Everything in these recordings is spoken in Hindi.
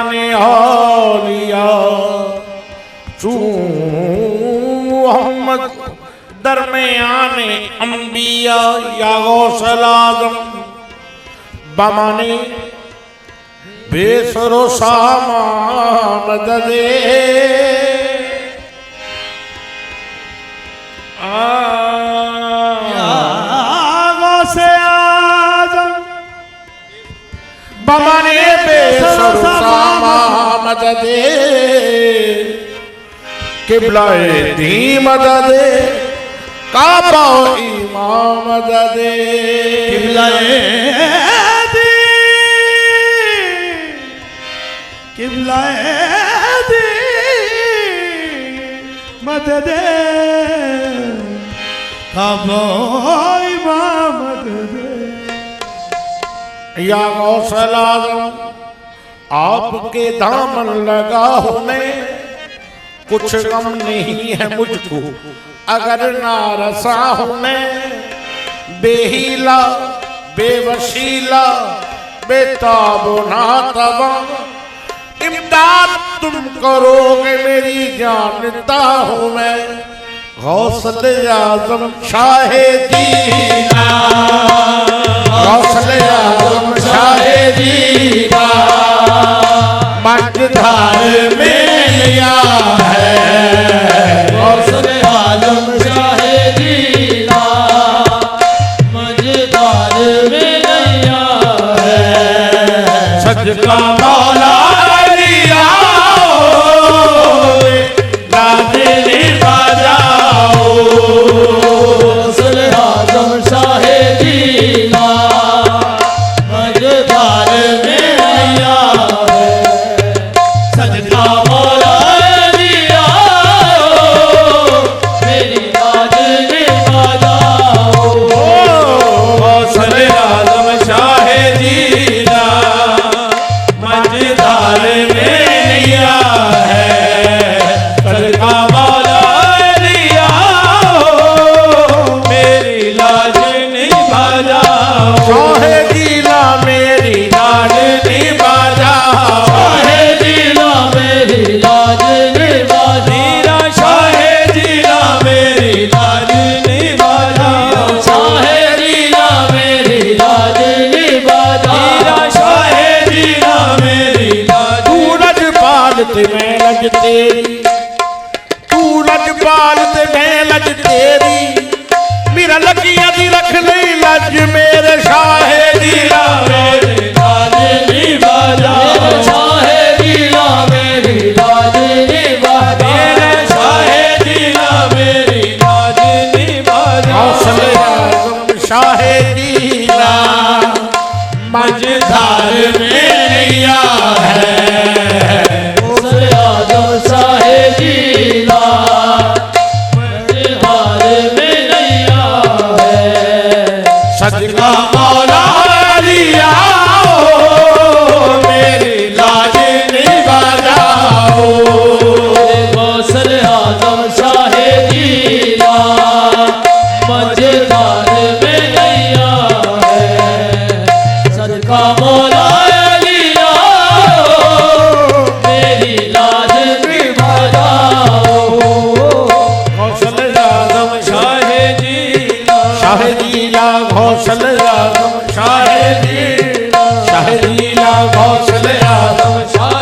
दरमियाने औलिया चू मोहम्मद दरमियाने अंबिया या गौसल आज़म बमाने बेसरो सामा मददे गौसे आज़म बमाने बेसरो सामा मददे किबलाए दी मददे काबा इमाम मददे किबलाए दी किबलाए दी मददे काबा इमाम मददे या गौसल आज़म आपके दामन लगा हूं मैं कुछ गम नहीं है मुझको अगर ना रसा हूं मैं बेहीला बेवसीला बेताबो ना तबा इमदाद तुम करोगे मेरी जानता हूं मैं गौसल आज़म शाहे दीना गौसल आज़म शाहे दीना मजधार में लिया है गौसल आज़म शाहे दीना मजदार में लिया है सजका मौला लिया गाने बजाओ गौसल आज़म शाहे दीना मजदार में लिया है सजदा मौला लिया मेरी लाज निभाओ गौसल आज़म शाहे दीना मजदार में लिया है सजदा मौला लिया मेरी लाज निभा जाओ शाहे दीना मेरी लाज निभा जाओ शाहे दीना मेरी लाज निभाओ शाहे दीना मेरी लाज निभा जाओ शाहे दीना मेरी लाज निभाओ शाहे दीना मेरी लाज तू लज पालत मैं लज तेरी तू लज पालत मैं लज तेरी मेरा लगिया दी रख नहीं लज मेरे शाहे दीना मेरी लाज निभा जाओ शाहे दीना मेरी लाज निभाओ मेरे शाहे दीना मेरी लाज निभा जाओ गौसल आज़म शाहे दीना मजधार में लिया है गौसल आज़म शाहे दीना मजदार में लिया है सदका मौला लिया मेरी लाज निभा जाओ गौसल आज़म शाहे दीना मजदार में लिया है सदका मौला लिया मेरी लाज निभाओ गौसल आज़म शाहे दीना गौसल आज़म शाहे दीना गौसल आज़म शाहे दीना गौसल आज़म शाहे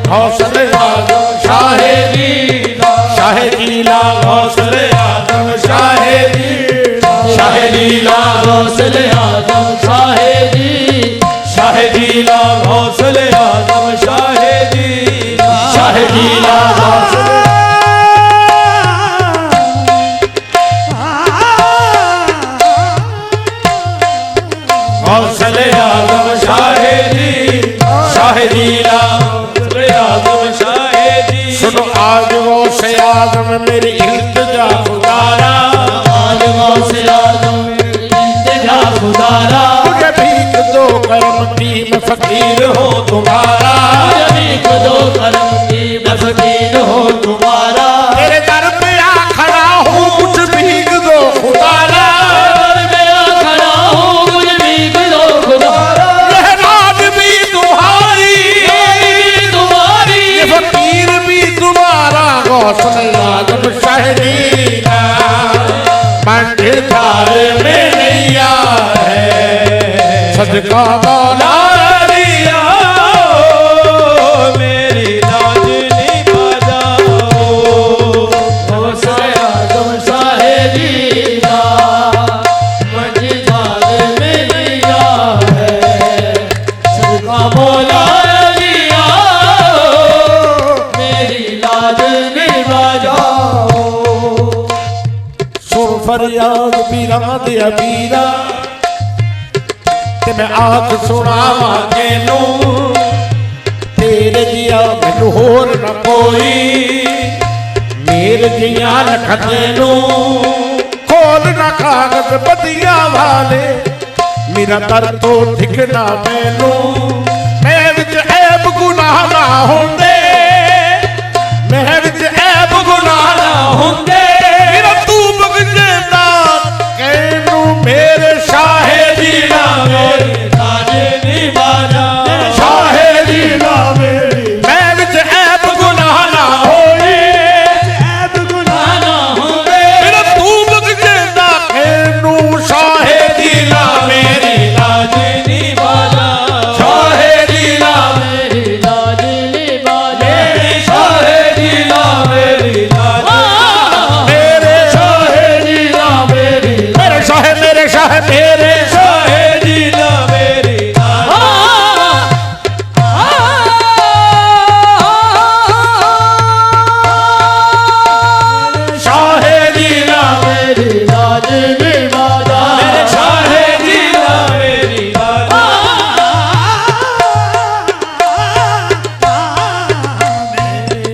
गौसल आज़म शाहे दीना गौसल आज़म शाहे दीना गौसल आज़म शाहे दीना गौसल आज़म शाहे दीना गौसल गौसल आज़म शाहे दीना गौसल आज़म शाहे दीना सुनो आज गौसे आज़म मेरी इल्तिजा खुदारा आज गौसल आज़म मेरी इल्तिजा खुदारा मुझे भीख दो करम की मैं फकीर हो तुम्हारा मुझे भीख दो करम की मैं फकीर हो तुम्हारा तेरे दर पे आ खड़ा हूँ कुछ भीख दो खुदारा दर पे आ में नैया है, सदका मौला लिया मेरी लाज निभा जाओ। ओ साया तुम साहेबी का मझधार में लिया है, सदका मौला लिया मेरी लाज निभा जाओ। सुर फरियाद पीरा दिया पीरा ते मैं आख सुनावा तेनू, तेरे जिया मैनू होर न कोई, मेरे जिया लख तेनू खोल न कागज बदिया वाले, मेरा दर तो ठिकना मैनू, मैं विच ऐब गुनाह ना होंदे, मैं विच ऐब गुनाह ना होंदे, मेरा तू बगजेंदा कैनू मेरे शाहे दीना मेरे लाज निभा जाओ। शाहे दीना मेरी, मैं विच ऐब गुनाह ना होई, ऐब गुनाह ना होवे मेरा तू बगजेंदा कैनू शाहे दीना मेरी लाज निभा जाओ। शाहे दीना मेरी लाज निभा जाओ। शाहेदी ला मेरी लाज, मेरे शाहेदी ला मेरी, मेरे शाहे मेरे शाहे मेरे शाहेदी ला मेरी लाज। शाहे दीना मेरी लाज निभा जाओ। शाहेदी ला मेरी लाज।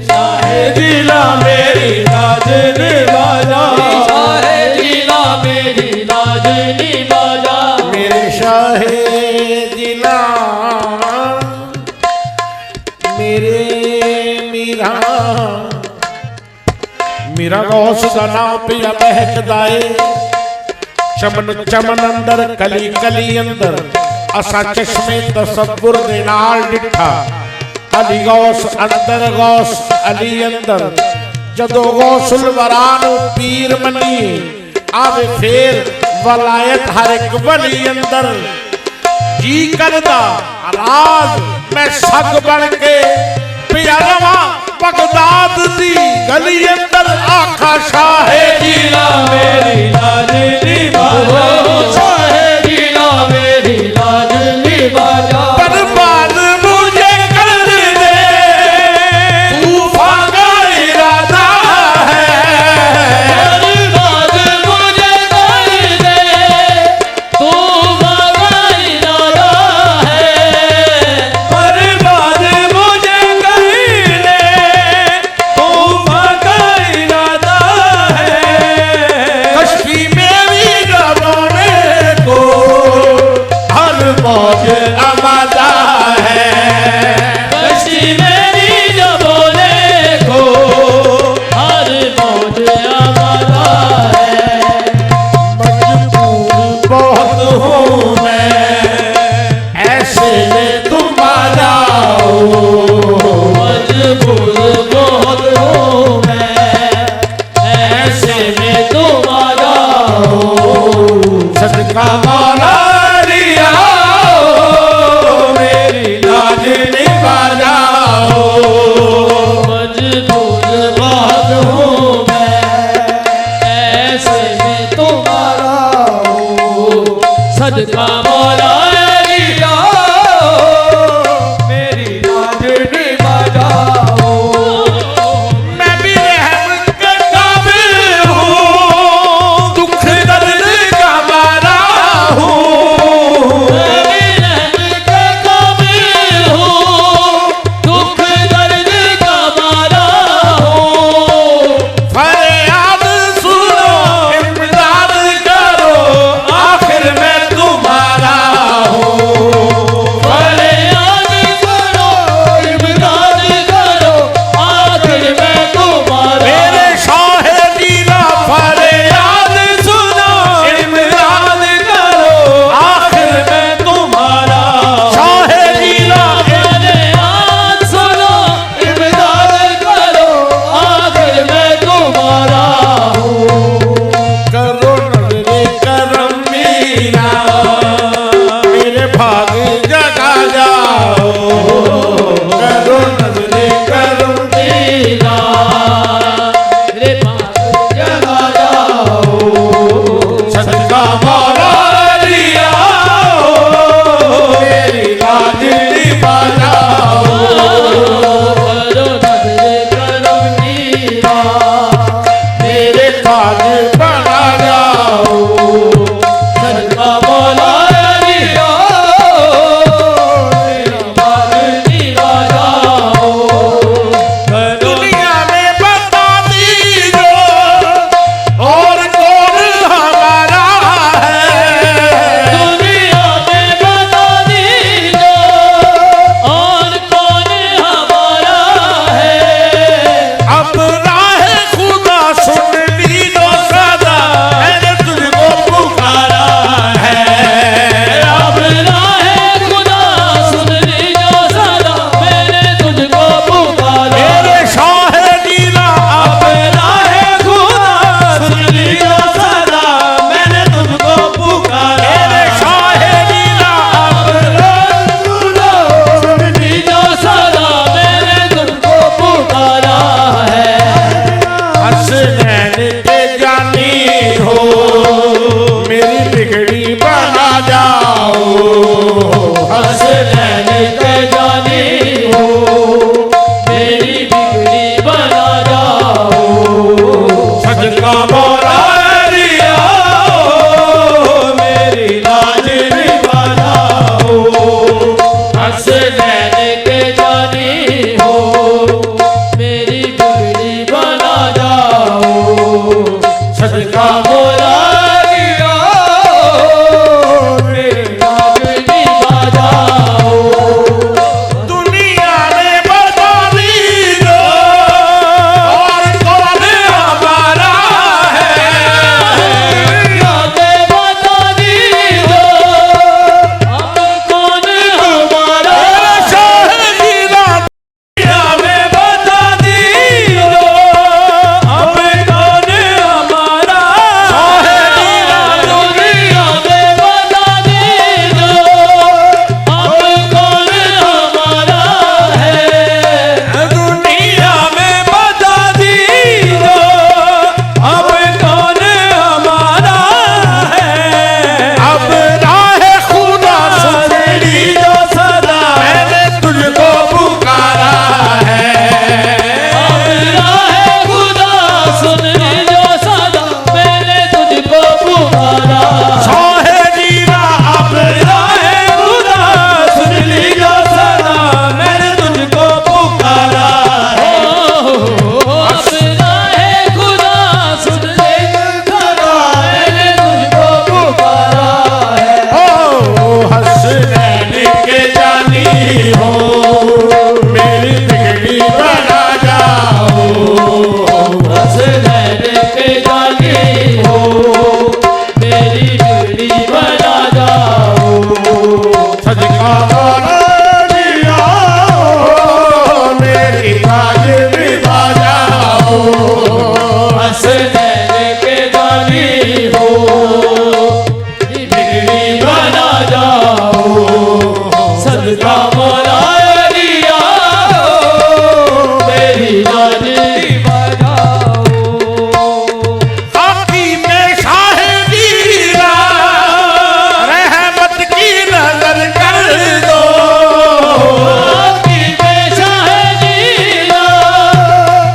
शाहेदी ला मेरी लाज निभा जाओ। शाहेदी ला मेरी लाज निभा जाओ। मेरे शाहे दिला मेरे मीरा, मेरा गौस दा नाम पिया महकदा ए, चमन चमन अंदर कली कली अंदर, असा चश्मे तसव्वुर दे नाल डिठा, अली गौस अंदर गौस अली अंदर, जदों गौसुल वरा नूं पीर मन्नीए आवे फेर वलायत हर एक वली अंदर, जी करदा राज मैं सग बन के पिया रवा बगदाद दी गली अंदर, आखा शाहे ला मेरी लाज निभा जाओ। शाहेदी ला मेरी लाज निभा जाओ। बर्बाद मुझे कर दे, तूफान का इरादा है, बर्बाद मुझे कर दे, तू मगा इरादा है। बर्बाद मुझे कर दे, तू मगा इरादा है। कश्ती मेरी रवाने को हर मौज आमादा है, कश्ती मेरी जबोले को हर मौज आमादा है। मजबूर बहुत हूँ मैं ऐसे में तुम आ जाओ, मजबूर बहुत हूँ मैं, ऐसे में तुम आ जाओ। सदका मौला लिया मेरी लाज निभा जाओ, मजबूर बहुत हूँ मैं, ऐसे में तुम आ जाओ। सदका मौला लिया मेरी लाज निभा जाओ। मैं भी रहम का काबिल हूँ, दुख दर्द का मारा हूँ, मैं भी रहम का काबिल हूँ, दुख दर्द का मारा हूँ। फरियाद सुनो इमदाद करो, आखिर में तुम्हारा सदका मौला अलिया मेरा बादनी राजा हो। दुनिया में बता दीजो और कौन हमारा है। दुनिया में बता दीजो और कौन हमारा है। अब राह खुदा सुन लीजो सदा मैंने तुझको पुकारा है। अब राह खुदा सुन लीजो सदा मैंने तुझको पुकारा। मेरे शाह नीला अब राह खुदा सुन लीजो सदा मैंने तुझको पुकारा। मेरे शाह नीला अब राह खुदा सुन लीजो सदा मैंने तुझको पुकारा है। हसनैन के जानी हो मेरी बिगड़ी बना जाओ। हसनैन के जानी हो मेरी बिगड़ी बना जाओ। सदका मौला अलिया मेरी लाज निभा जाओ। हसनैन के जानी हो मेरी बिगड़ी बना जाओ। सदका मौला अलिया मेरी बिगड़ी बना जाओ। दुनिया में बता दीजो और कौन हमारा है। यादें बता दीजो अब कौन हमारा शाह नीला दुनिया में बता दीजो अब कौन हमारा शाह नीला दुनिया में बता दीजो अब कौन हमारा है। दुनिया में बता दीजो अब कौन हमारा है। अब राह खुदा सुन लीजो सदा मैंने तुझको पुकारा है। अब राह खुदा सुन लीजो सदा मैंने तुझको पुकारा। शाह नीला अब राह खुदा सुन लीजो सदा मैंने तुझको पुकारा है। अब राह खुदा सुन लीजो सदा मैंने तुझको पुकारा है। ओ हसनैन के जानी हो मेरी बिगड़ी बना जाओ। हसनैन के जानी हो मेरी बिगड़ी बना जाओ। सदका मौला अलिया मेरी लाज निभा जाओ। हसनैन के जानी हो बिगड़ी बना जाओ। सदका मौला अलिया मेरी जानी बजाओ। आखी में शाह नीला रहमत की नजर कर दो। आपकी पेशा है जीना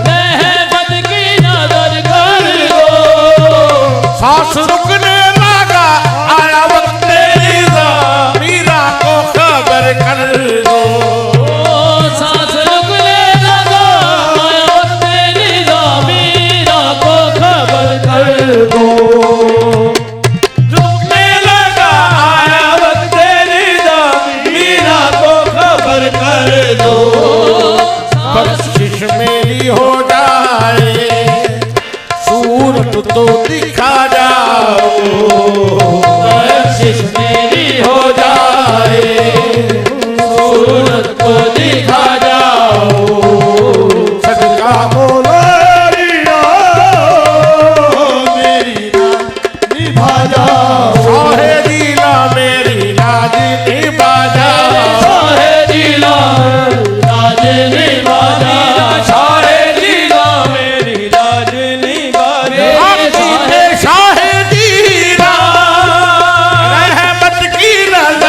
रहमत की नजर कर दो। सांस रुकने लगा आया वक्त निज़ा मीरा को खबर कर दो। सांस रुकने लगा आया वक्त निज़ामीरा को खबर कर दो। रुकने लगा आया वक्त निज़ामीरा को खबर कर दो। बख्शिश मेरी हो जाए सूरत तो दिखा जाओ। बख्शिश मेरी हो जाए सूरत को दिखा जाओ। सदका मौला अलिया मेरी निभा जाओ। शाह नीला मेरी लाज निभा जाओ। शाहे जिला राज निभाना। शाहे जिला मेरी राज निभाना। आखी में शाह नीला रहमत की नजर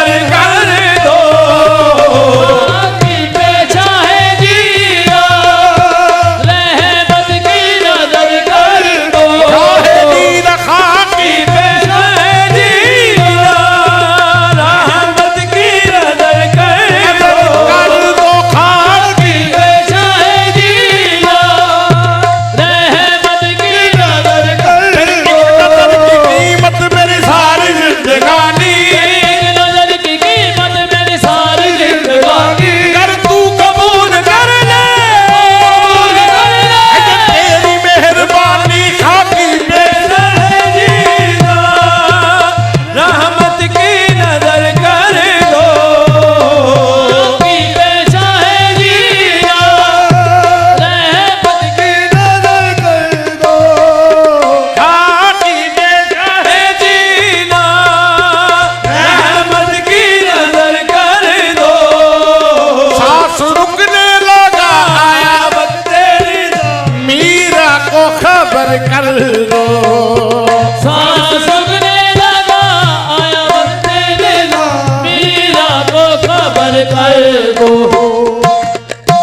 कर दो,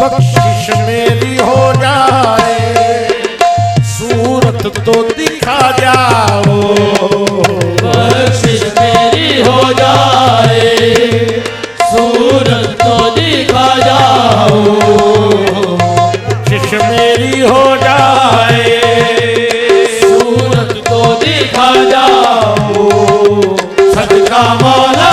बख्शिश मेरी हो जाए, सूरत तो दिखा जाओ। बख्शिश मेरी हो जाए, सूरत तो दिखा जाओ। बख्शिश मेरी हो जाए, सूरत तो दिखा जाओ। सदका मौला